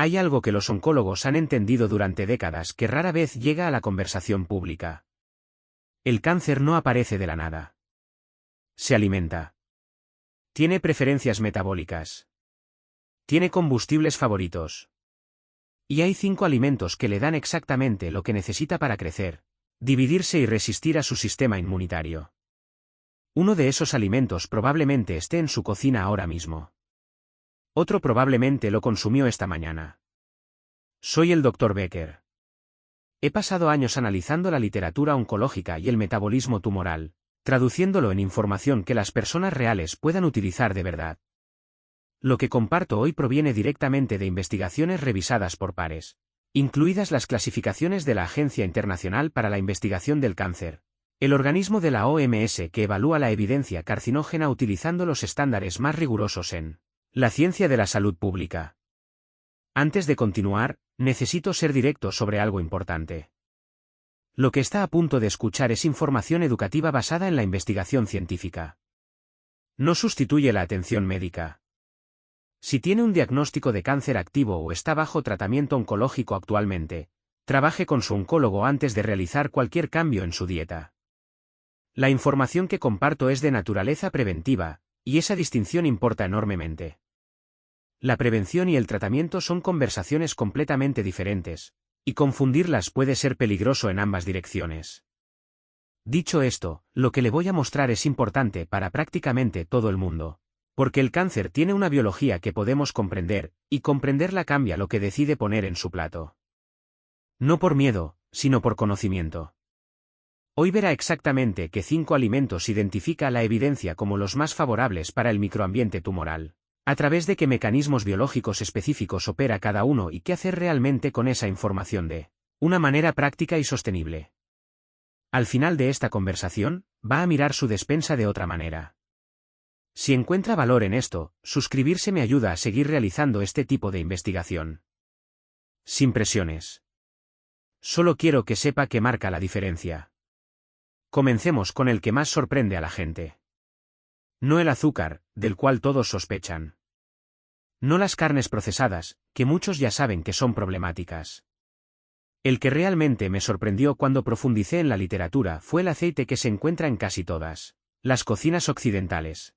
Hay algo que los oncólogos han entendido durante décadas que rara vez llega a la conversación pública. El cáncer no aparece de la nada. Se alimenta. Tiene preferencias metabólicas. Tiene combustibles favoritos. Y hay 5 alimentos que le dan exactamente lo que necesita para crecer, dividirse y resistir a su sistema inmunitario. Uno de esos alimentos probablemente esté en su cocina ahora mismo. Otro probablemente lo consumió esta mañana. Soy el Dr. Becker. He pasado años analizando la literatura oncológica y el metabolismo tumoral, traduciéndolo en información que las personas reales puedan utilizar de verdad. Lo que comparto hoy proviene directamente de investigaciones revisadas por pares, incluidas las clasificaciones de la Agencia Internacional para la Investigación del Cáncer, el organismo de la OMS que evalúa la evidencia carcinógena utilizando los estándares más rigurosos en la ciencia de la salud pública. Antes de continuar, necesito ser directo sobre algo importante. Lo que está a punto de escuchar es información educativa basada en la investigación científica. No sustituye la atención médica. Si tiene un diagnóstico de cáncer activo o está bajo tratamiento oncológico actualmente, trabaje con su oncólogo antes de realizar cualquier cambio en su dieta. La información que comparto es de naturaleza preventiva, y esa distinción importa enormemente. La prevención y el tratamiento son conversaciones completamente diferentes, y confundirlas puede ser peligroso en ambas direcciones. Dicho esto, lo que le voy a mostrar es importante para prácticamente todo el mundo. Porque el cáncer tiene una biología que podemos comprender, y comprenderla cambia lo que decide poner en su plato. No por miedo, sino por conocimiento. Hoy verá exactamente qué 5 alimentos identifica la evidencia como los más favorables para el microambiente tumoral, a través de qué mecanismos biológicos específicos opera cada uno y qué hacer realmente con esa información de una manera práctica y sostenible. Al final de esta conversación, va a mirar su despensa de otra manera. Si encuentra valor en esto, suscribirse me ayuda a seguir realizando este tipo de investigación. Sin presiones. Solo quiero que sepa que marca la diferencia. Comencemos con el que más sorprende a la gente. No el azúcar, del cual todos sospechan. No las carnes procesadas, que muchos ya saben que son problemáticas. El que realmente me sorprendió cuando profundicé en la literatura fue el aceite que se encuentra en casi todas las cocinas occidentales.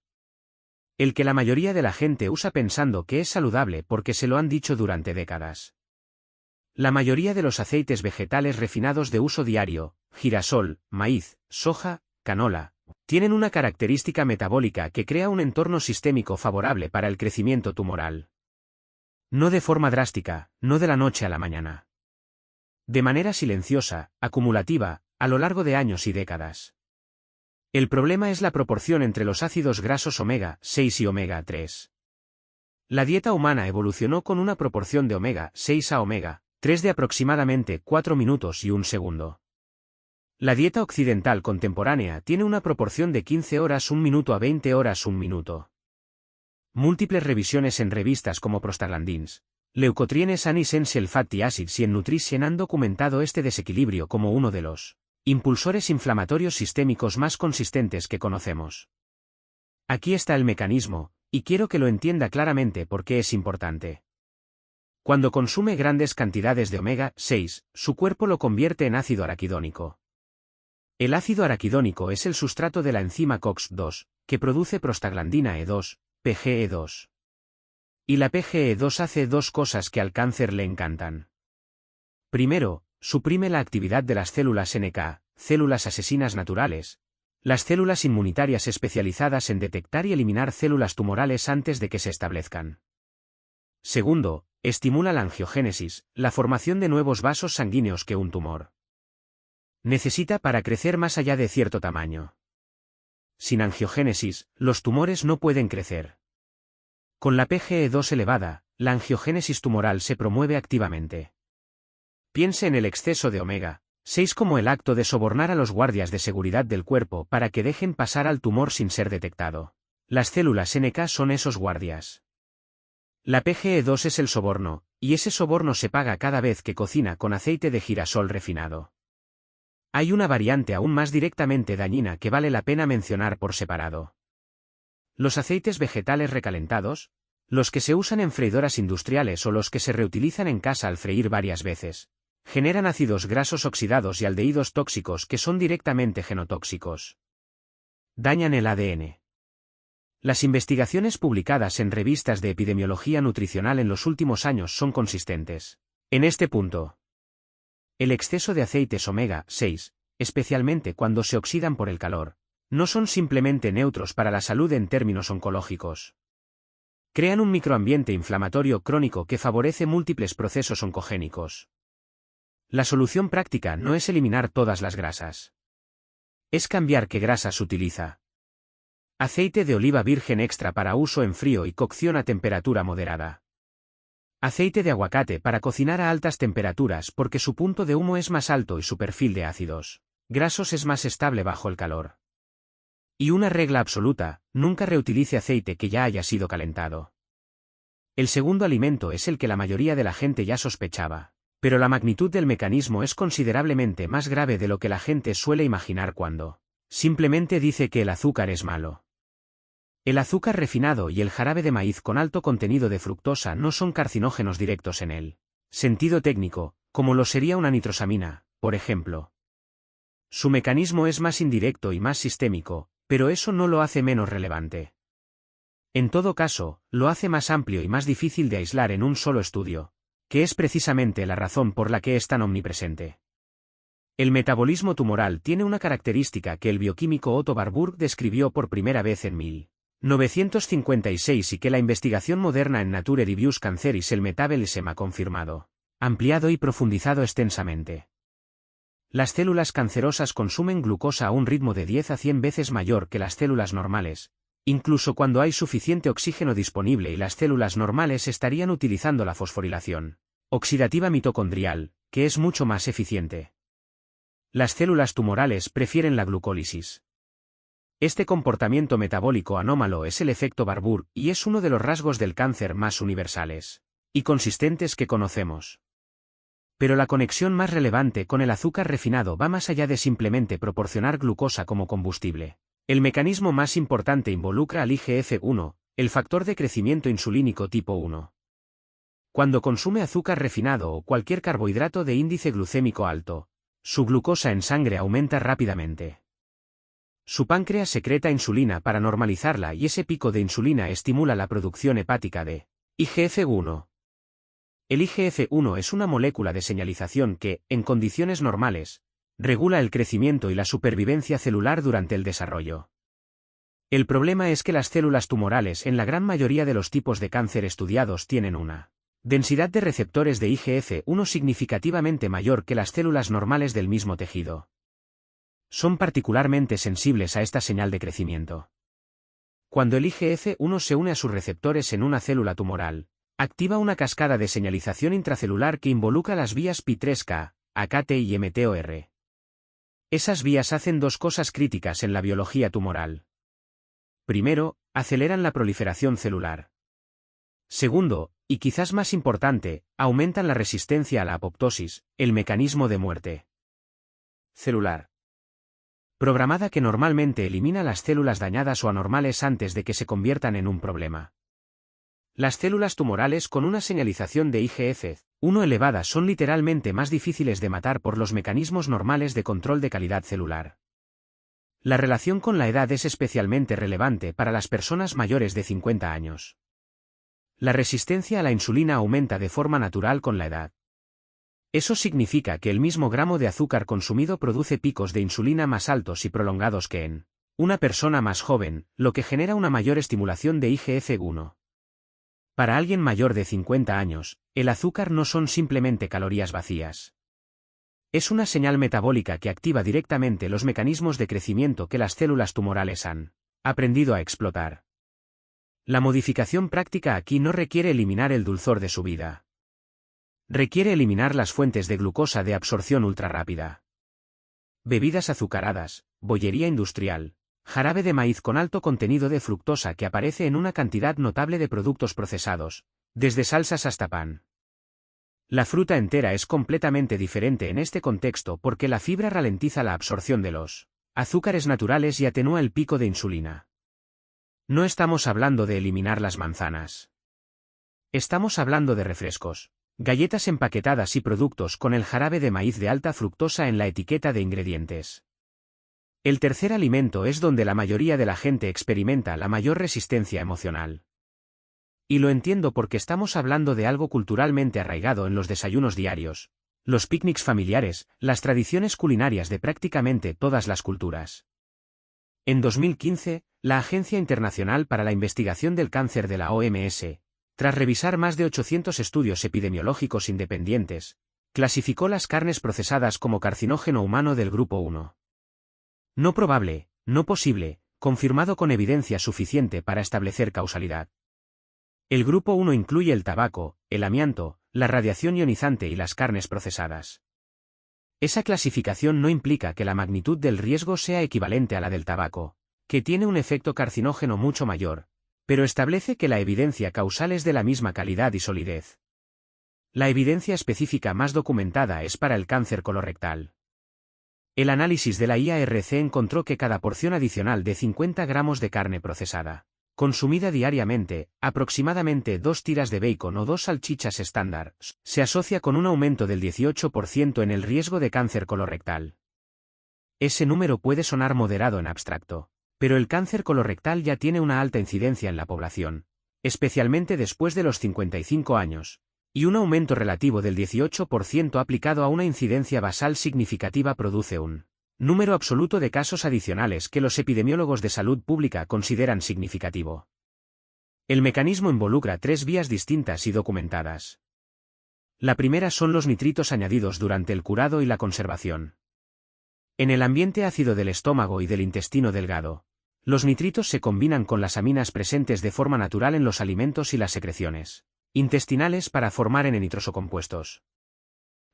El que la mayoría de la gente usa pensando que es saludable porque se lo han dicho durante décadas. La mayoría de los aceites vegetales refinados de uso diario, girasol, maíz, soja, canola, tienen una característica metabólica que crea un entorno sistémico favorable para el crecimiento tumoral. No de forma drástica, no de la noche a la mañana. De manera silenciosa, acumulativa, a lo largo de años y décadas. El problema es la proporción entre los ácidos grasos omega 6 y omega 3. La dieta humana evolucionó con una proporción de omega 6 a omega 3 de aproximadamente 4 minutos y 1 segundo. La dieta occidental contemporánea tiene una proporción de 15 horas 1 minuto a 20 horas 1 minuto. Múltiples revisiones en revistas como Prostaglandins, Leukotrienes and Essential Fatty Acids y en Nutrition han documentado este desequilibrio como uno de los impulsores inflamatorios sistémicos más consistentes que conocemos. Aquí está el mecanismo, y quiero que lo entienda claramente porque es importante. Cuando consume grandes cantidades de omega 6, su cuerpo lo convierte en ácido araquidónico. El ácido araquidónico es el sustrato de la enzima COX-2, que produce prostaglandina E2, PGE2. Y la PGE2 hace 2 cosas que al cáncer le encantan. Primero, suprime la actividad de las células NK, células asesinas naturales, las células inmunitarias especializadas en detectar y eliminar células tumorales antes de que se establezcan. Segundo, estimula la angiogénesis, la formación de nuevos vasos sanguíneos que un tumor necesita para crecer más allá de cierto tamaño. Sin angiogénesis, los tumores no pueden crecer. Con la PGE2 elevada, la angiogénesis tumoral se promueve activamente. Piense en el exceso de omega 6 como el acto de sobornar a los guardias de seguridad del cuerpo para que dejen pasar al tumor sin ser detectado. Las células NK son esos guardias. La PGE2 es el soborno, y ese soborno se paga cada vez que cocina con aceite de girasol refinado. Hay una variante aún más directamente dañina que vale la pena mencionar por separado. Los aceites vegetales recalentados, Los que se usan en freidoras industriales o los que se reutilizan en casa al freír varias veces, generan ácidos grasos oxidados y aldehídos tóxicos que son directamente genotóxicos. Dañan el ADN. Las investigaciones publicadas en revistas de epidemiología nutricional en los últimos años son consistentes. En este punto, el exceso de aceites omega 6, especialmente cuando se oxidan por el calor, no son simplemente neutros para la salud en términos oncológicos. Crean un microambiente inflamatorio crónico que favorece múltiples procesos oncogénicos. La solución práctica no es eliminar todas las grasas. Es cambiar qué grasas utiliza. Aceite de oliva virgen extra para uso en frío y cocción a temperatura moderada. Aceite de aguacate para cocinar a altas temperaturas porque su punto de humo es más alto y su perfil de ácidos grasos es más estable bajo el calor. Y una regla absoluta, nunca reutilice aceite que ya haya sido calentado. El segundo alimento es el que la mayoría de la gente ya sospechaba, pero la magnitud del mecanismo es considerablemente más grave de lo que la gente suele imaginar cuando simplemente dice que el azúcar es malo. El azúcar refinado y el jarabe de maíz con alto contenido de fructosa no son carcinógenos directos en el sentido técnico, como lo sería una nitrosamina, por ejemplo. Su mecanismo es más indirecto y más sistémico, pero eso no lo hace menos relevante. En todo caso, lo hace más amplio y más difícil de aislar en un solo estudio, que es precisamente la razón por la que es tan omnipresente. El metabolismo tumoral tiene una característica que el bioquímico Otto Warburg describió por primera vez en 1956 y que la investigación moderna en Nature Reviews Cancer y Cell Metabolism ha confirmado, ampliado y profundizado extensamente. Las células cancerosas consumen glucosa a un ritmo de 10 a 100 veces mayor que las células normales, incluso cuando hay suficiente oxígeno disponible y las células normales estarían utilizando la fosforilación oxidativa mitocondrial, que es mucho más eficiente. Las células tumorales prefieren la glucólisis. Este comportamiento metabólico anómalo es el efecto Warburg y es uno de los rasgos del cáncer más universales y consistentes que conocemos. Pero la conexión más relevante con el azúcar refinado va más allá de simplemente proporcionar glucosa como combustible. El mecanismo más importante involucra al IGF-1, el factor de crecimiento insulínico tipo 1. Cuando consume azúcar refinado o cualquier carbohidrato de índice glucémico alto, su glucosa en sangre aumenta rápidamente. Su páncreas secreta insulina para normalizarla y ese pico de insulina estimula la producción hepática de IGF-1. El IGF-1 es una molécula de señalización que, en condiciones normales, regula el crecimiento y la supervivencia celular durante el desarrollo. El problema es que las células tumorales en la gran mayoría de los tipos de cáncer estudiados tienen una densidad de receptores de IGF-1 significativamente mayor que las células normales del mismo tejido. Son particularmente sensibles a esta señal de crecimiento. Cuando el IGF-1 se une a sus receptores en una célula tumoral, activa una cascada de señalización intracelular que involucra las vías Pi3K, AKT y mTOR. Esas vías hacen dos cosas críticas en la biología tumoral. Primero, aceleran la proliferación celular. Segundo, y quizás más importante, aumentan la resistencia a la apoptosis, el mecanismo de muerte celular programada que normalmente elimina las células dañadas o anormales antes de que se conviertan en un problema. Las células tumorales con una señalización de IGF-1 elevada son literalmente más difíciles de matar por los mecanismos normales de control de calidad celular. La relación con la edad es especialmente relevante para las personas mayores de 50 años. La resistencia a la insulina aumenta de forma natural con la edad. Eso significa que el mismo gramo de azúcar consumido produce picos de insulina más altos y prolongados que en una persona más joven, lo que genera una mayor estimulación de IGF-1. Para alguien mayor de 50 años, el azúcar no son simplemente calorías vacías. Es una señal metabólica que activa directamente los mecanismos de crecimiento que las células tumorales han aprendido a explotar. La modificación práctica aquí no requiere eliminar el dulzor de su vida. Requiere eliminar las fuentes de glucosa de absorción ultrarrápida. Bebidas azucaradas, bollería industrial, jarabe de maíz con alto contenido de fructosa que aparece en una cantidad notable de productos procesados, desde salsas hasta pan. La fruta entera es completamente diferente en este contexto porque la fibra ralentiza la absorción de los azúcares naturales y atenúa el pico de insulina. No estamos hablando de eliminar las manzanas. Estamos hablando de refrescos, galletas empaquetadas y productos con el jarabe de maíz de alta fructosa en la etiqueta de ingredientes. El tercer alimento es donde la mayoría de la gente experimenta la mayor resistencia emocional. Y lo entiendo porque estamos hablando de algo culturalmente arraigado en los desayunos diarios, los picnics familiares, las tradiciones culinarias de prácticamente todas las culturas. En 2015, la Agencia Internacional para la Investigación del Cáncer de la OMS, tras revisar más de 800 estudios epidemiológicos independientes, clasificó las carnes procesadas como carcinógeno humano del grupo 1. No probable, no posible, confirmado con evidencia suficiente para establecer causalidad. El grupo 1 incluye el tabaco, el amianto, la radiación ionizante y las carnes procesadas. Esa clasificación no implica que la magnitud del riesgo sea equivalente a la del tabaco, que tiene un efecto carcinógeno mucho mayor, pero establece que la evidencia causal es de la misma calidad y solidez. La evidencia específica más documentada es para el cáncer colorectal. El análisis de la IARC encontró que cada porción adicional de 50 gramos de carne procesada, consumida diariamente, aproximadamente 2 tiras de bacon o 2 salchichas estándar, se asocia con un aumento del 18% en el riesgo de cáncer colorectal. Ese número puede sonar moderado en abstracto, pero el cáncer colorectal ya tiene una alta incidencia en la población, especialmente después de los 55 años, y un aumento relativo del 18% aplicado a una incidencia basal significativa produce un número absoluto de casos adicionales que los epidemiólogos de salud pública consideran significativo. El mecanismo involucra 3 vías distintas y documentadas. La primera son los nitritos añadidos durante el curado y la conservación. En el ambiente ácido del estómago y del intestino delgado, los nitritos se combinan con las aminas presentes de forma natural en los alimentos y las secreciones intestinales para formar N-nitrosocompuestos.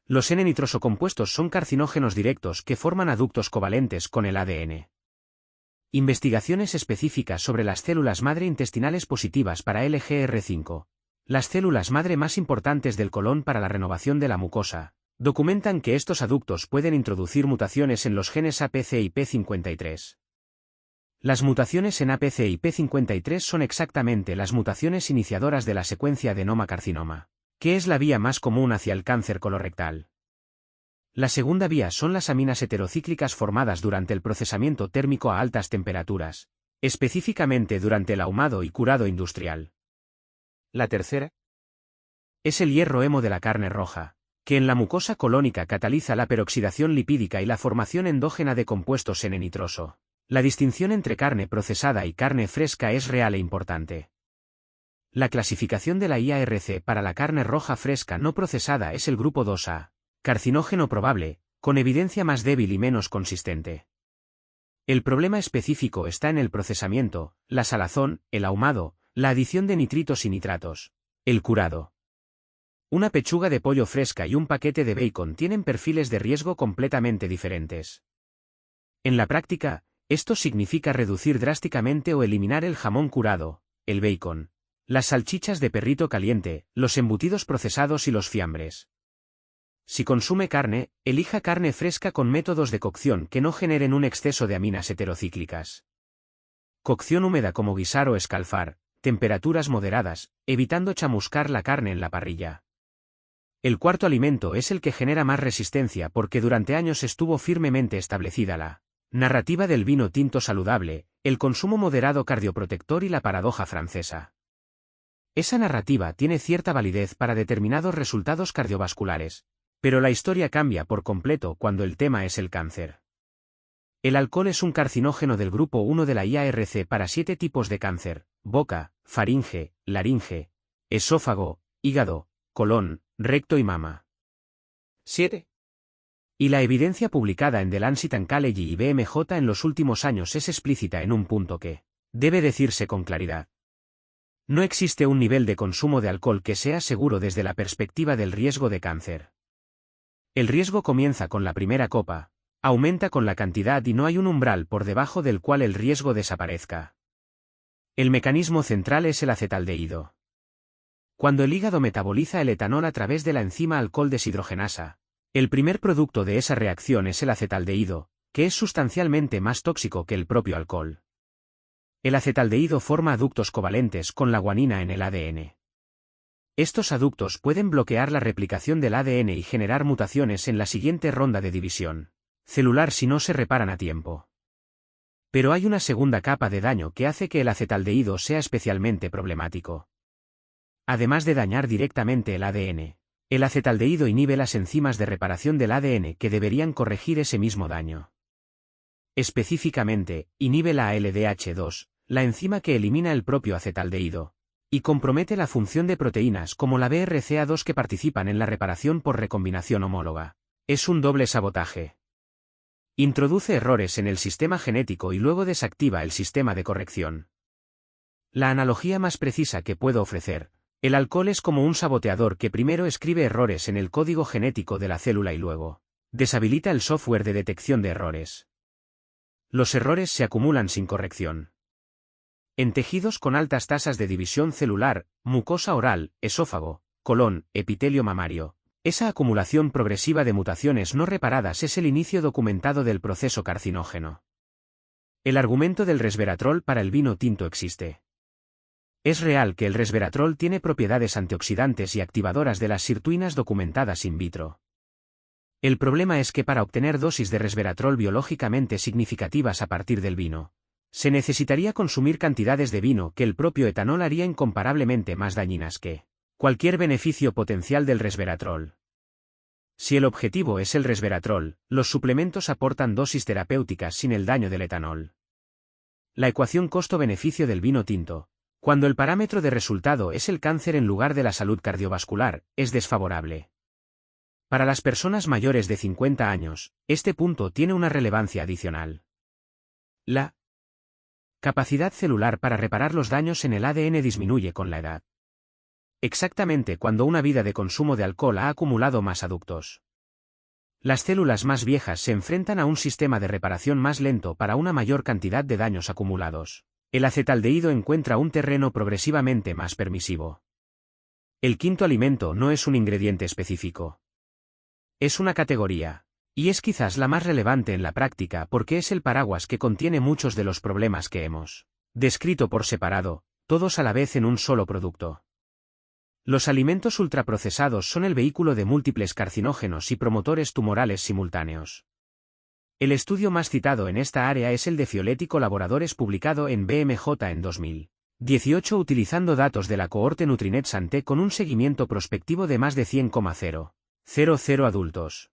Los N-nitrosocompuestos son carcinógenos directos que forman aductos covalentes con el ADN. Investigaciones específicas sobre las células madre intestinales positivas para LGR5, las células madre más importantes del colon para la renovación de la mucosa, documentan que estos aductos pueden introducir mutaciones en los genes APC y P53. Las mutaciones en APC y P53 son exactamente las mutaciones iniciadoras de la secuencia adenoma-carcinoma, que es la vía más común hacia el cáncer colorectal. La segunda vía son las aminas heterocíclicas formadas durante el procesamiento térmico a altas temperaturas, específicamente durante el ahumado y curado industrial. La tercera es el hierro hemo de la carne roja, que en la mucosa colónica cataliza la peroxidación lipídica y la formación endógena de compuestos N-nitroso. La distinción entre carne procesada y carne fresca es real e importante. La clasificación de la IARC para la carne roja fresca no procesada es el grupo 2A, carcinógeno probable, con evidencia más débil y menos consistente. El problema específico está en el procesamiento, la salazón, el ahumado, la adición de nitritos y nitratos, el curado. Una pechuga de pollo fresca y un paquete de bacon tienen perfiles de riesgo completamente diferentes. En la práctica, esto significa reducir drásticamente o eliminar el jamón curado, el bacon, las salchichas de perrito caliente, los embutidos procesados y los fiambres. Si consume carne, elija carne fresca con métodos de cocción que no generen un exceso de aminas heterocíclicas. Cocción húmeda como guisar o escalfar, temperaturas moderadas, evitando chamuscar la carne en la parrilla. El cuarto alimento es el que genera más resistencia porque durante años estuvo firmemente establecida la narrativa del vino tinto saludable, el consumo moderado cardioprotector y la paradoja francesa. Esa narrativa tiene cierta validez para determinados resultados cardiovasculares, pero la historia cambia por completo cuando el tema es el cáncer. El alcohol es un carcinógeno del grupo 1 de la IARC para 7 tipos de cáncer: boca, faringe, laringe, esófago, hígado, colon, recto y mama. 7. Y la evidencia publicada en The Lancet Oncology y BMJ en los últimos años es explícita en un punto que debe decirse con claridad. No existe un nivel de consumo de alcohol que sea seguro desde la perspectiva del riesgo de cáncer. El riesgo comienza con la primera copa, aumenta con la cantidad y no hay un umbral por debajo del cual el riesgo desaparezca. El mecanismo central es el acetaldehído. Cuando el hígado metaboliza el etanol a través de la enzima alcohol deshidrogenasa, el primer producto de esa reacción es el acetaldehído, que es sustancialmente más tóxico que el propio alcohol. El acetaldehído forma aductos covalentes con la guanina en el ADN. Estos aductos pueden bloquear la replicación del ADN y generar mutaciones en la siguiente ronda de división celular si no se reparan a tiempo. Pero hay una segunda capa de daño que hace que el acetaldehído sea especialmente problemático. Además de dañar directamente el ADN, el acetaldehído inhibe las enzimas de reparación del ADN que deberían corregir ese mismo daño. Específicamente, inhibe la ALDH2, la enzima que elimina el propio acetaldehído, y compromete la función de proteínas como la BRCA2 que participan en la reparación por recombinación homóloga. Es un doble sabotaje. Introduce errores en el sistema genético y luego desactiva el sistema de corrección. La analogía más precisa que puedo ofrecer: el alcohol es como un saboteador que primero escribe errores en el código genético de la célula y luego deshabilita el software de detección de errores. Los errores se acumulan sin corrección. En tejidos con altas tasas de división celular, mucosa oral, esófago, colon, epitelio mamario, esa acumulación progresiva de mutaciones no reparadas es el inicio documentado del proceso carcinógeno. El argumento del resveratrol para el vino tinto existe. Es real que el resveratrol tiene propiedades antioxidantes y activadoras de las sirtuinas documentadas in vitro. El problema es que para obtener dosis de resveratrol biológicamente significativas a partir del vino, se necesitaría consumir cantidades de vino que el propio etanol haría incomparablemente más dañinas que cualquier beneficio potencial del resveratrol. Si el objetivo es el resveratrol, los suplementos aportan dosis terapéuticas sin el daño del etanol. La ecuación costo-beneficio del vino tinto, cuando el parámetro de resultado es el cáncer en lugar de la salud cardiovascular, es desfavorable. Para las personas mayores de 50 años, este punto tiene una relevancia adicional. La capacidad celular para reparar los daños en el ADN disminuye con la edad. Exactamente cuando una vida de consumo de alcohol ha acumulado más aductos. Las células más viejas se enfrentan a un sistema de reparación más lento para una mayor cantidad de daños acumulados. El acetaldehído encuentra un terreno progresivamente más permisivo. El quinto alimento no es un ingrediente específico. Es una categoría, y es quizás la más relevante en la práctica porque es el paraguas que contiene muchos de los problemas que hemos descrito por separado, todos a la vez en un solo producto. Los alimentos ultraprocesados son el vehículo de múltiples carcinógenos y promotores tumorales simultáneos. El estudio más citado en esta área es el de Fioletti colaboradores publicado en BMJ en 2018 utilizando datos de la cohorte Nutrinet Santé con un seguimiento prospectivo de más de 100,000 adultos.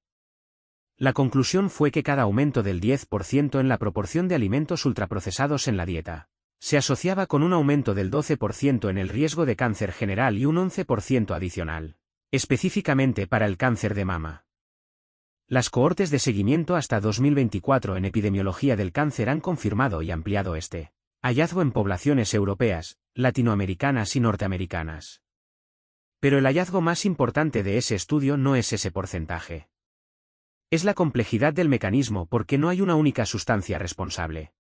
La conclusión fue que cada aumento del 10% en la proporción de alimentos ultraprocesados en la dieta se asociaba con un aumento del 12% en el riesgo de cáncer general y un 11% adicional, específicamente para el cáncer de mama. Las cohortes de seguimiento hasta 2024 en epidemiología del cáncer han confirmado y ampliado este hallazgo en poblaciones europeas, latinoamericanas y norteamericanas. Pero el hallazgo más importante de ese estudio no es ese porcentaje. Es la complejidad del mecanismo porque no hay una única sustancia responsable.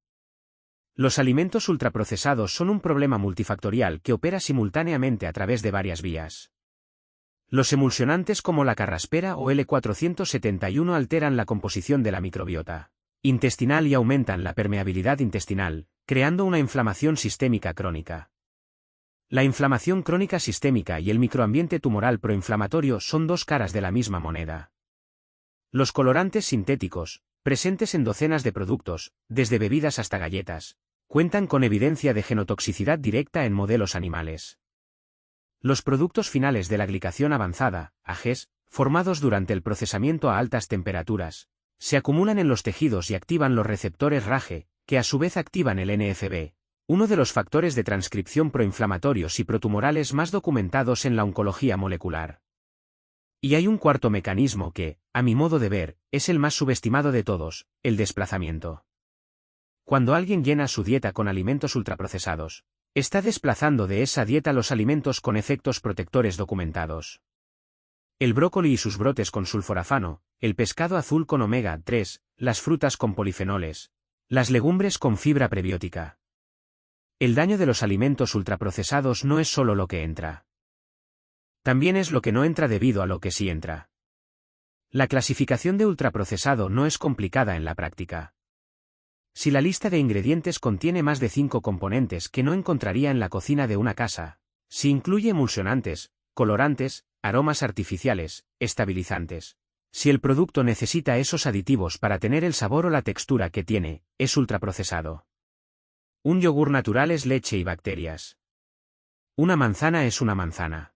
Los alimentos ultraprocesados son un problema multifactorial que opera simultáneamente a través de varias vías. Los emulsionantes como la carraspera o L471 alteran la composición de la microbiota intestinal y aumentan la permeabilidad intestinal, creando una inflamación sistémica crónica. La inflamación crónica sistémica y el microambiente tumoral proinflamatorio son dos caras de la misma moneda. Los colorantes sintéticos, presentes en docenas de productos, desde bebidas hasta galletas, cuentan con evidencia de genotoxicidad directa en modelos animales. Los productos finales de la glicación avanzada, AGEs, formados durante el procesamiento a altas temperaturas, se acumulan en los tejidos y activan los receptores RAGE, que a su vez activan el NFB, uno de los factores de transcripción proinflamatorios y protumorales más documentados en la oncología molecular. Y hay un cuarto mecanismo que, a mi modo de ver, es el más subestimado de todos, el desplazamiento. Cuando alguien llena su dieta con alimentos ultraprocesados, está desplazando de esa dieta los alimentos con efectos protectores documentados. El brócoli y sus brotes con sulforafano, el pescado azul con omega 3, las frutas con polifenoles, las legumbres con fibra prebiótica. El daño de los alimentos ultraprocesados no es solo lo que entra. También es lo que no entra debido a lo que sí entra. La clasificación de ultraprocesado no es complicada en la práctica. Si la lista de ingredientes contiene más de 5 componentes que no encontraría en la cocina de una casa, si incluye emulsionantes, colorantes, aromas artificiales, estabilizantes. Si el producto necesita esos aditivos para tener el sabor o la textura que tiene, es ultraprocesado. Un yogur natural es leche y bacterias. Una manzana es una manzana.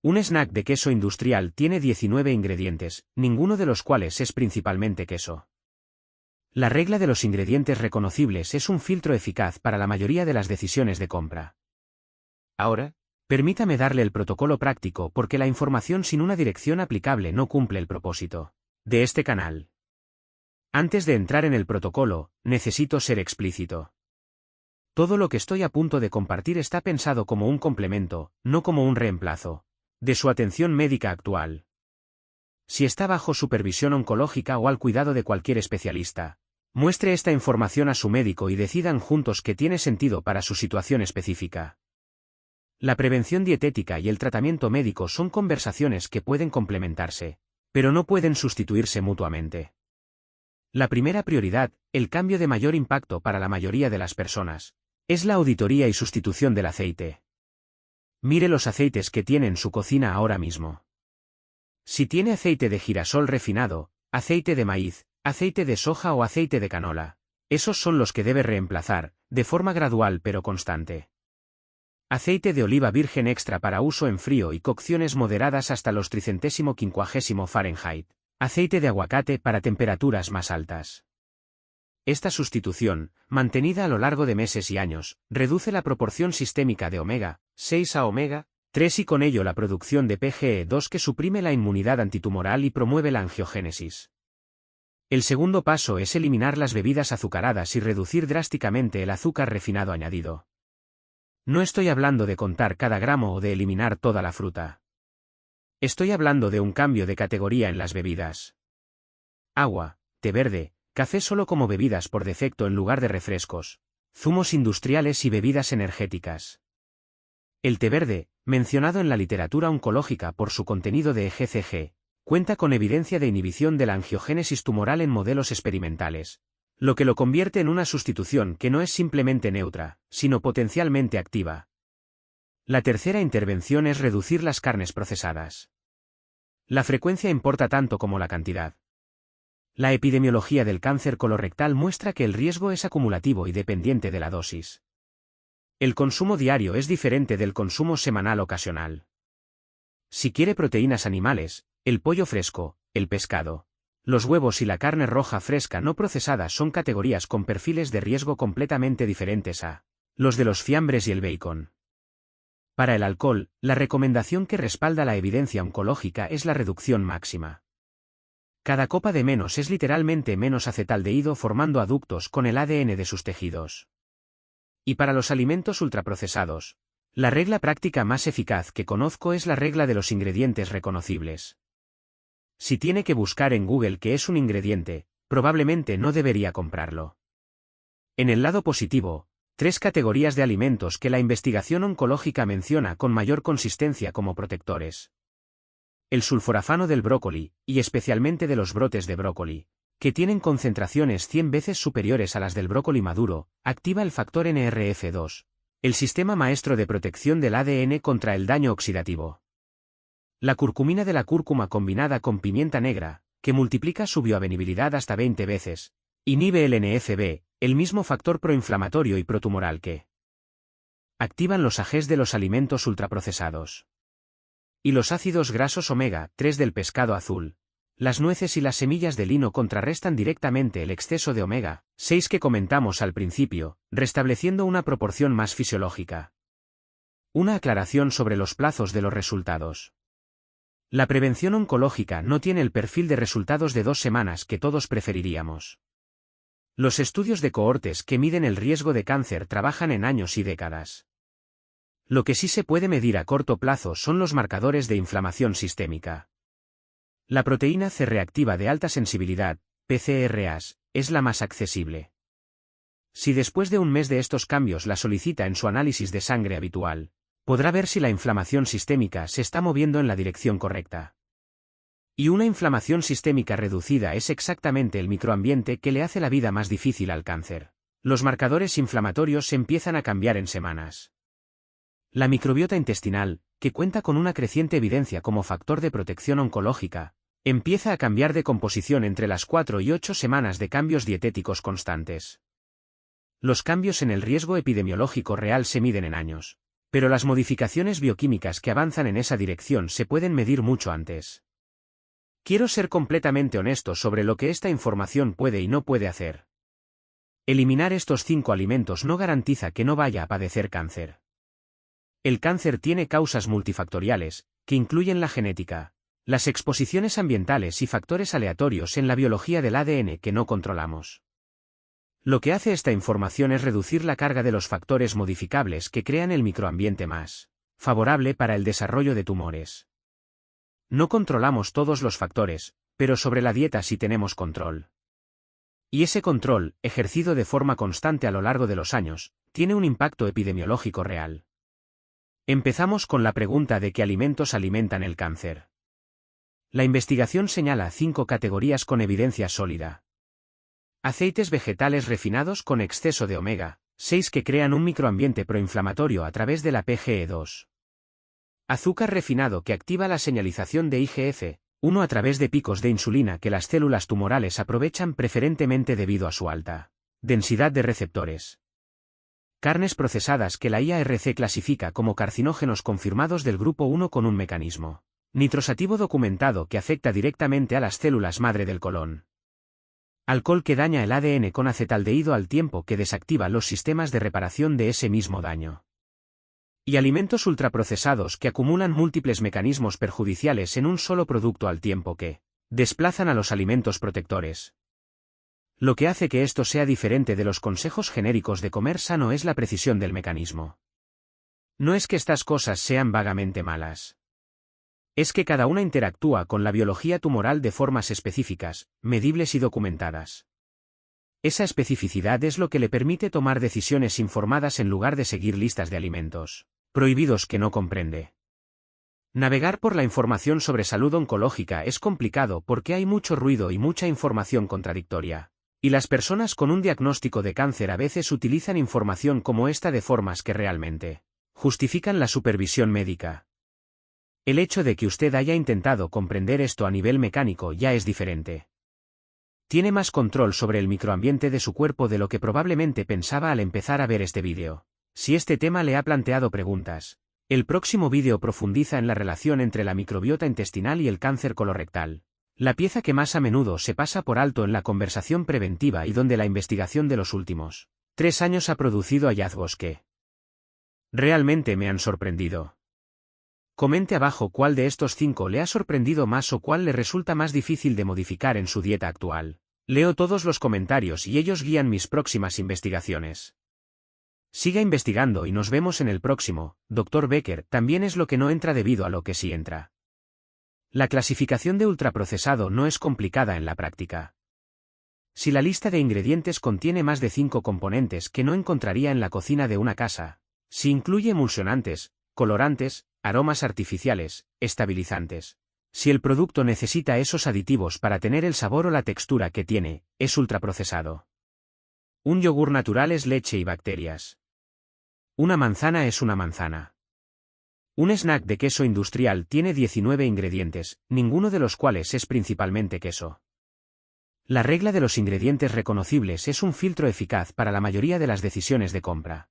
Un snack de queso industrial tiene 19 ingredientes, ninguno de los cuales es principalmente queso. La regla de los ingredientes reconocibles es un filtro eficaz para la mayoría de las decisiones de compra. Ahora, permítame darle el protocolo práctico porque la información sin una dirección aplicable no cumple el propósito de este canal. Antes de entrar en el protocolo, necesito ser explícito. Todo lo que estoy a punto de compartir está pensado como un complemento, no como un reemplazo de su atención médica actual. Si está bajo supervisión oncológica o al cuidado de cualquier especialista, muestre esta información a su médico y decidan juntos qué tiene sentido para su situación específica. La prevención dietética y el tratamiento médico son conversaciones que pueden complementarse, pero no pueden sustituirse mutuamente. La primera prioridad, el cambio de mayor impacto para la mayoría de las personas, es la auditoría y sustitución del aceite. Mire los aceites que tiene en su cocina ahora mismo. Si tiene aceite de girasol refinado, aceite de maíz, aceite de soja o aceite de canola, esos son los que debe reemplazar, de forma gradual pero constante. Aceite de oliva virgen extra para uso en frío y cocciones moderadas hasta los 350 Fahrenheit. Aceite de aguacate para temperaturas más altas. Esta sustitución, mantenida a lo largo de meses y años, reduce la proporción sistémica de omega 6 a omega 3 y con ello la producción de PGE2 que suprime la inmunidad antitumoral y promueve la angiogénesis. El segundo paso es eliminar las bebidas azucaradas y reducir drásticamente el azúcar refinado añadido. No estoy hablando de contar cada gramo o de eliminar toda la fruta. Estoy hablando de un cambio de categoría en las bebidas. Agua, té verde, café solo como bebidas por defecto en lugar de refrescos, zumos industriales y bebidas energéticas. El té verde, mencionado en la literatura oncológica por su contenido de EGCG, cuenta con evidencia de inhibición de la angiogénesis tumoral en modelos experimentales, lo que lo convierte en una sustitución que no es simplemente neutra, sino potencialmente activa. La tercera intervención es reducir las carnes procesadas. La frecuencia importa tanto como la cantidad. La epidemiología del cáncer colorectal muestra que el riesgo es acumulativo y dependiente de la dosis. El consumo diario es diferente del consumo semanal ocasional. Si quiere proteínas animales, el pollo fresco, el pescado, los huevos y la carne roja fresca no procesada son categorías con perfiles de riesgo completamente diferentes a los de los fiambres y el bacon. Para el alcohol, la recomendación que respalda la evidencia oncológica es la reducción máxima. Cada copa de menos es literalmente menos acetaldehído formando aductos con el ADN de sus tejidos. Y para los alimentos ultraprocesados, la regla práctica más eficaz que conozco es la regla de los ingredientes reconocibles. Si tiene que buscar en Google qué es un ingrediente, probablemente no debería comprarlo. En el lado positivo, 3 categorías de alimentos que la investigación oncológica menciona con mayor consistencia como protectores. El sulforafano del brócoli, y especialmente de los brotes de brócoli, que tienen concentraciones 100 veces superiores a las del brócoli maduro, activa el factor NRF2, el sistema maestro de protección del ADN contra el daño oxidativo. La curcumina de la cúrcuma combinada con pimienta negra, que multiplica su bioavenibilidad hasta 20 veces, inhibe el NFB, el mismo factor proinflamatorio y protumoral que activan los AGEs de los alimentos ultraprocesados. Y los ácidos grasos omega 3 del pescado azul, las nueces y las semillas de lino contrarrestan directamente el exceso de omega 6 que comentamos al principio, restableciendo una proporción más fisiológica. Una aclaración sobre los plazos de los resultados. La prevención oncológica no tiene el perfil de resultados de 2 semanas que todos preferiríamos. Los estudios de cohortes que miden el riesgo de cáncer trabajan en años y décadas. Lo que sí se puede medir a corto plazo son los marcadores de inflamación sistémica. La proteína C reactiva de alta sensibilidad, PCRAS, es la más accesible. Si después de un mes de estos cambios la solicita en su análisis de sangre habitual, podrá ver si la inflamación sistémica se está moviendo en la dirección correcta. Y una inflamación sistémica reducida es exactamente el microambiente que le hace la vida más difícil al cáncer. Los marcadores inflamatorios empiezan a cambiar en semanas. La microbiota intestinal, que cuenta con una creciente evidencia como factor de protección oncológica, empieza a cambiar de composición entre las 4 y 8 semanas de cambios dietéticos constantes. Los cambios en el riesgo epidemiológico real se miden en años, pero las modificaciones bioquímicas que avanzan en esa dirección se pueden medir mucho antes. Quiero ser completamente honesto sobre lo que esta información puede y no puede hacer. Eliminar estos 5 alimentos no garantiza que no vaya a padecer cáncer. El cáncer tiene causas multifactoriales, que incluyen la genética, las exposiciones ambientales y factores aleatorios en la biología del ADN que no controlamos. Lo que hace esta información es reducir la carga de los factores modificables que crean el microambiente más favorable para el desarrollo de tumores. No controlamos todos los factores, pero sobre la dieta sí tenemos control. Y ese control, ejercido de forma constante a lo largo de los años, tiene un impacto epidemiológico real. Empezamos con la pregunta de qué alimentos alimentan el cáncer. La investigación señala 5 categorías con evidencia sólida. Aceites vegetales refinados con exceso de omega 6 que crean un microambiente proinflamatorio a través de la PGE2. Azúcar refinado que activa la señalización de IGF-1 a través de picos de insulina que las células tumorales aprovechan preferentemente debido a su alta densidad de receptores. Carnes procesadas que la IARC clasifica como carcinógenos confirmados del grupo 1 con un mecanismo nitrosativo documentado que afecta directamente a las células madre del colon. Alcohol que daña el ADN con acetaldehído al tiempo que desactiva los sistemas de reparación de ese mismo daño. Y alimentos ultraprocesados que acumulan múltiples mecanismos perjudiciales en un solo producto al tiempo que desplazan a los alimentos protectores. Lo que hace que esto sea diferente de los consejos genéricos de comer sano es la precisión del mecanismo. No es que estas cosas sean vagamente malas. Es que cada una interactúa con la biología tumoral de formas específicas, medibles y documentadas. Esa especificidad es lo que le permite tomar decisiones informadas en lugar de seguir listas de alimentos prohibidos que no comprende. Navegar por la información sobre salud oncológica es complicado porque hay mucho ruido y mucha información contradictoria. Y las personas con un diagnóstico de cáncer a veces utilizan información como esta de formas que realmente justifican la supervisión médica. El hecho de que usted haya intentado comprender esto a nivel mecánico ya es diferente. Tiene más control sobre el microambiente de su cuerpo de lo que probablemente pensaba al empezar a ver este vídeo. Si este tema le ha planteado preguntas, el próximo vídeo profundiza en la relación entre la microbiota intestinal y el cáncer colorectal, la pieza que más a menudo se pasa por alto en la conversación preventiva y donde la investigación de los últimos 3 años ha producido hallazgos que realmente me han sorprendido. Comente abajo cuál de estos 5 le ha sorprendido más o cuál le resulta más difícil de modificar en su dieta actual. Leo todos los comentarios y ellos guían mis próximas investigaciones. Siga investigando y nos vemos en el próximo. Dr. Becker, también es lo que no entra debido a lo que sí entra. La clasificación de ultraprocesado no es complicada en la práctica. Si la lista de ingredientes contiene más de 5 componentes que no encontraría en la cocina de una casa, si incluye emulsionantes, colorantes, aromas artificiales, estabilizantes, si el producto necesita esos aditivos para tener el sabor o la textura que tiene, es ultraprocesado. Un yogur natural es leche y bacterias. Una manzana es una manzana. Un snack de queso industrial tiene 19 ingredientes, ninguno de los cuales es principalmente queso. La regla de los ingredientes reconocibles es un filtro eficaz para la mayoría de las decisiones de compra.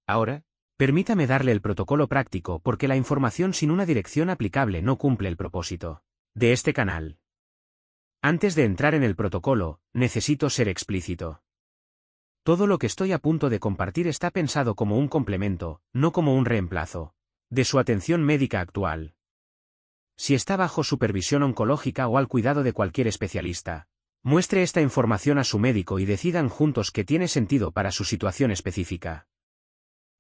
Ahora, permítame darle el protocolo práctico porque la información sin una dirección aplicable no cumple el propósito de este canal. Antes de entrar en el protocolo, necesito ser explícito. Todo lo que estoy a punto de compartir está pensado como un complemento, no como un reemplazo de su atención médica actual. Si está bajo supervisión oncológica o al cuidado de cualquier especialista, muestre esta información a su médico y decidan juntos qué tiene sentido para su situación específica.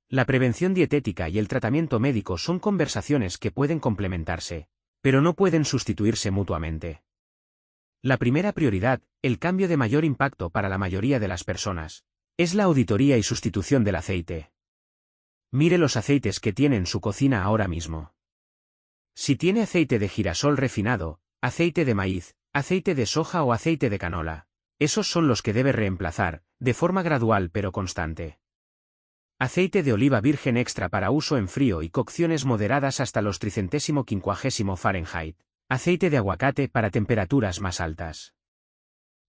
La prevención dietética y el tratamiento médico son conversaciones que pueden complementarse, pero no pueden sustituirse mutuamente. La primera prioridad, el cambio de mayor impacto para la mayoría de las personas, es la auditoría y sustitución del aceite. Mire los aceites que tiene en su cocina ahora mismo. Si tiene aceite de girasol refinado, aceite de maíz, aceite de soja o aceite de canola, esos son los que debe reemplazar, de forma gradual pero constante. Aceite de oliva virgen extra para uso en frío y cocciones moderadas hasta los 350 Fahrenheit. Aceite de aguacate para temperaturas más altas.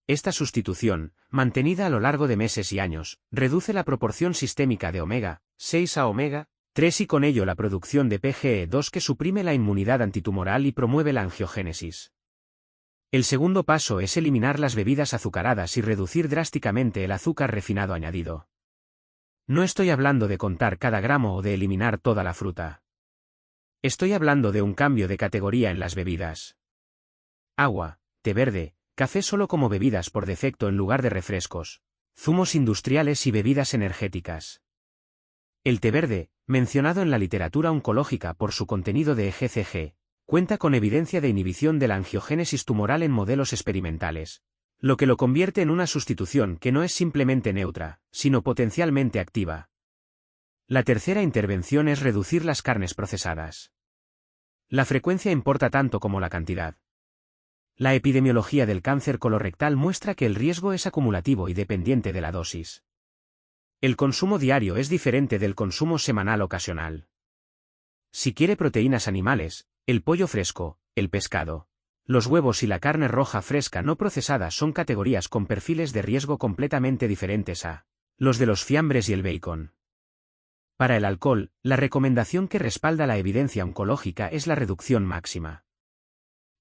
Esta sustitución, mantenida a lo largo de meses y años, reduce la proporción sistémica de omega 6 a omega 3 y con ello la producción de PGE2 que suprime la inmunidad antitumoral y promueve la angiogénesis. El segundo paso es eliminar las bebidas azucaradas y reducir drásticamente el azúcar refinado añadido. No estoy hablando de contar cada gramo o de eliminar toda la fruta. Estoy hablando de un cambio de categoría en las bebidas. Agua, té verde, café solo como bebidas por defecto en lugar de refrescos, zumos industriales y bebidas energéticas. El té verde, mencionado en la literatura oncológica por su contenido de EGCG, cuenta con evidencia de inhibición de la angiogénesis tumoral en modelos experimentales, lo que lo convierte en una sustitución que no es simplemente neutra, sino potencialmente activa. La tercera intervención es reducir las carnes procesadas. La frecuencia importa tanto como la cantidad. La epidemiología del cáncer colorectal muestra que el riesgo es acumulativo y dependiente de la dosis. El consumo diario es diferente del consumo semanal ocasional. Si quiere proteínas animales, el pollo fresco, el pescado, los huevos y la carne roja fresca no procesada son categorías con perfiles de riesgo completamente diferentes a los de los fiambres y el bacon. Para el alcohol, la recomendación que respalda la evidencia oncológica es la reducción máxima.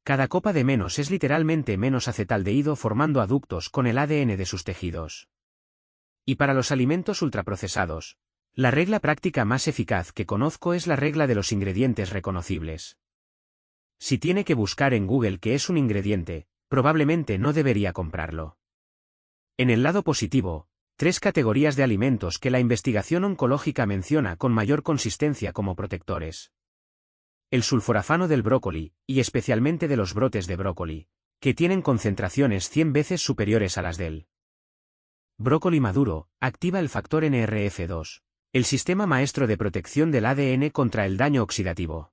Cada copa de menos es literalmente menos acetaldehído formando aductos con el ADN de sus tejidos. Y para los alimentos ultraprocesados, la regla práctica más eficaz que conozco es la regla de los ingredientes reconocibles. Si tiene que buscar en Google qué es un ingrediente, probablemente no debería comprarlo. En el lado positivo, 3 categorías de alimentos que la investigación oncológica menciona con mayor consistencia como protectores. El sulforafano del brócoli, y especialmente de los brotes de brócoli, que tienen concentraciones 100 veces superiores a las del brócoli maduro, activa el factor NRF2, el sistema maestro de protección del ADN contra el daño oxidativo.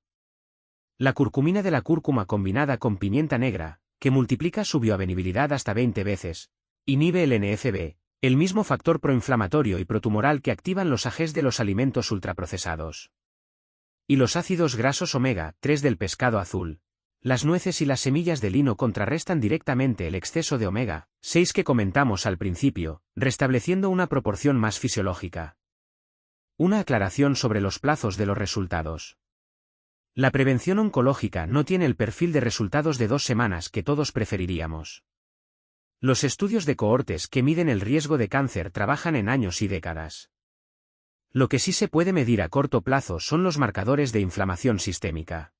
La curcumina de la cúrcuma combinada con pimienta negra, que multiplica su bioavenibilidad hasta 20 veces, inhibe el NFB, el mismo factor proinflamatorio y protumoral que activan los AGEs de los alimentos ultraprocesados. Y los ácidos grasos omega 3 del pescado azul, las nueces y las semillas de lino contrarrestan directamente el exceso de omega 6 que comentamos al principio, restableciendo una proporción más fisiológica. Una aclaración sobre los plazos de los resultados. La prevención oncológica no tiene el perfil de resultados de 2 semanas que todos preferiríamos. Los estudios de cohortes que miden el riesgo de cáncer trabajan en años y décadas. Lo que sí se puede medir a corto plazo son los marcadores de inflamación sistémica.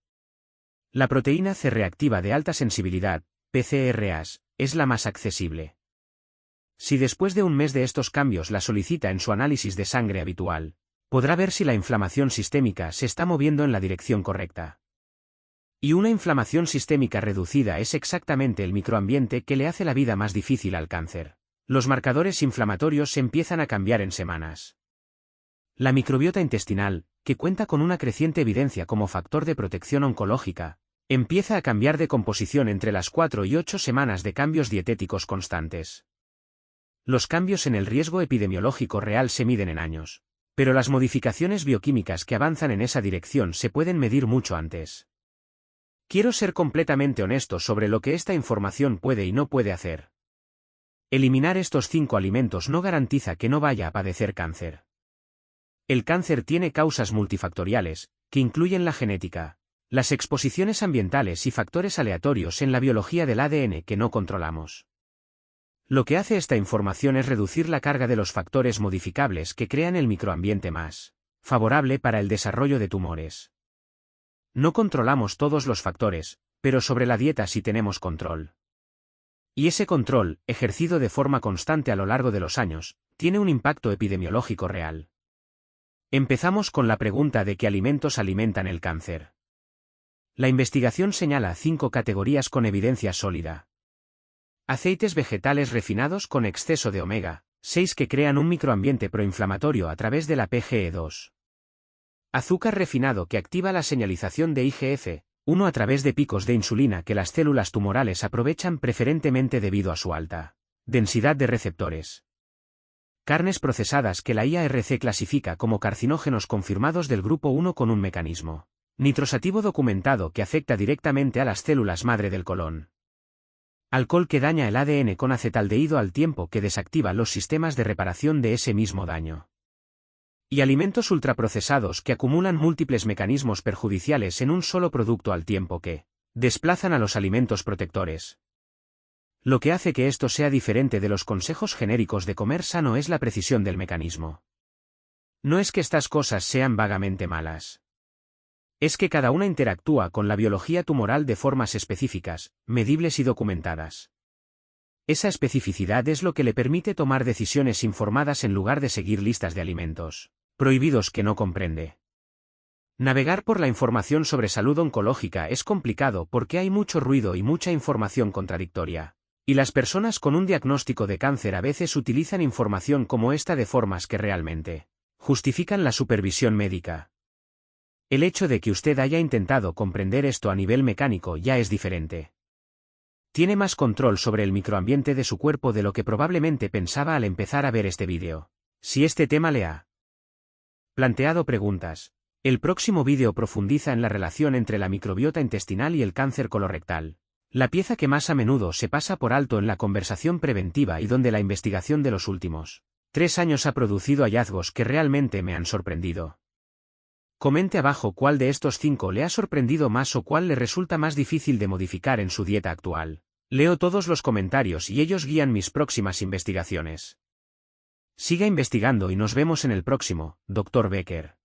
La proteína C reactiva de alta sensibilidad, PCRAS, es la más accesible. Si después de un mes de estos cambios la solicita en su análisis de sangre habitual, podrá ver si la inflamación sistémica se está moviendo en la dirección correcta. Y una inflamación sistémica reducida es exactamente el microambiente que le hace la vida más difícil al cáncer. Los marcadores inflamatorios se empiezan a cambiar en semanas. La microbiota intestinal, que cuenta con una creciente evidencia como factor de protección oncológica, empieza a cambiar de composición entre las 4 y 8 semanas de cambios dietéticos constantes. Los cambios en el riesgo epidemiológico real se miden en años, pero las modificaciones bioquímicas que avanzan en esa dirección se pueden medir mucho antes. Quiero ser completamente honesto sobre lo que esta información puede y no puede hacer. Eliminar estos 5 alimentos no garantiza que no vaya a padecer cáncer. El cáncer tiene causas multifactoriales, que incluyen la genética, las exposiciones ambientales y factores aleatorios en la biología del ADN que no controlamos. Lo que hace esta información es reducir la carga de los factores modificables que crean el microambiente más favorable para el desarrollo de tumores. No controlamos todos los factores, pero sobre la dieta sí tenemos control. Y ese control, ejercido de forma constante a lo largo de los años, tiene un impacto epidemiológico real. Empezamos con la pregunta de qué alimentos alimentan el cáncer. La investigación señala 5 categorías con evidencia sólida. Aceites vegetales refinados con exceso de omega 6 que crean un microambiente proinflamatorio a través de la PGE2. Azúcar refinado que activa la señalización de IGF-1 a través de picos de insulina que las células tumorales aprovechan preferentemente debido a su alta densidad de receptores. Carnes procesadas que la IARC clasifica como carcinógenos confirmados del grupo 1 con un mecanismo nitrosativo documentado que afecta directamente a las células madre del colon. Alcohol que daña el ADN con acetaldehído al tiempo que desactiva los sistemas de reparación de ese mismo daño. Y alimentos ultraprocesados que acumulan múltiples mecanismos perjudiciales en un solo producto al tiempo que desplazan a los alimentos protectores. Lo que hace que esto sea diferente de los consejos genéricos de comer sano es la precisión del mecanismo. No es que estas cosas sean vagamente malas. Es que cada una interactúa con la biología tumoral de formas específicas, medibles y documentadas. Esa especificidad es lo que le permite tomar decisiones informadas en lugar de seguir listas de alimentos prohibidos que no comprende. Navegar por la información sobre salud oncológica es complicado porque hay mucho ruido y mucha información contradictoria. Y las personas con un diagnóstico de cáncer a veces utilizan información como esta de formas que realmente justifican la supervisión médica. El hecho de que usted haya intentado comprender esto a nivel mecánico ya es diferente. Tiene más control sobre el microambiente de su cuerpo de lo que probablemente pensaba al empezar a ver este vídeo. Si este tema le ha planteado preguntas, el próximo vídeo profundiza en la relación entre la microbiota intestinal y el cáncer colorectal, la pieza que más a menudo se pasa por alto en la conversación preventiva y donde la investigación de los últimos 3 años ha producido hallazgos que realmente me han sorprendido. Comente abajo cuál de estos 5 le ha sorprendido más o cuál le resulta más difícil de modificar en su dieta actual. Leo todos los comentarios y ellos guían mis próximas investigaciones. Siga investigando y nos vemos en el próximo, Dr. Becker.